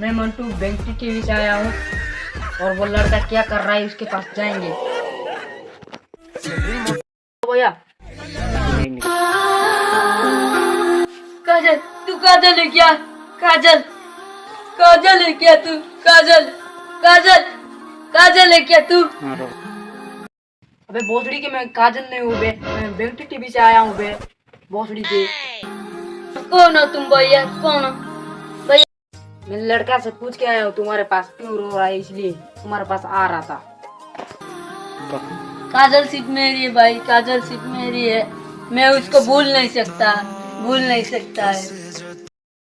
मैं Mantu bank TV से आया हूँ और वो लड़का क्या कर रहा है उसके पास जाएंगे। भैया काजल, तू काजल है क्या? काजल, काजल है क्या तू? काजल, काजल, काजल है क्या तू? अबे भोसड़ी के मैं काजल नहीं हूँ बे, मैं बैंक टीवी से आया हूँ बे। भोसड़ी के कौन हो तुम भैया? कौन हो भैया? मैं लड़का से पूछ के आया हूँ तुम्हारे पास क्यों रो रहा है, इसलिए तुम्हारे पास आ रहा था। काजल सिर्फ मेरी है भाई, काजल सिर्फ मेरी है, मैं उसको भूल नहीं सकता, भूल नहीं सकता है।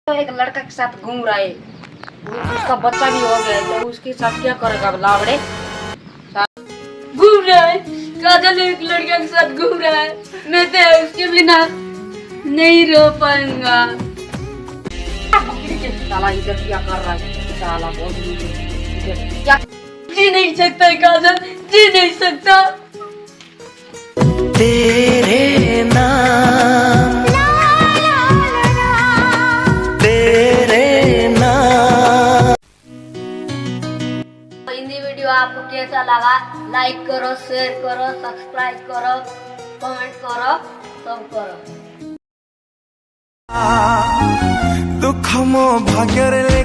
तो एक लड़का के साथ घूम रहा है, उसका बच्चा भी हो गया है, तो उसके साथ क्या करेगा लावड़े? घूम रहा है, काजल एक लड़के के साथ घूम रहा है, मैं तो उसके बिना नहीं रो पाऊंगा। साला इधर क्या कर रहा है? साला बहुत क्या जी नहीं सकता है काजल, जी नहीं सकता। तेरे नाम तेरे नाम। हिंदी वीडियो आपको कैसा लगा? लाइक करो, शेयर करो, सब्सक्राइब करो, कमेंट करो, सब करो। दुख मो भाग्य रे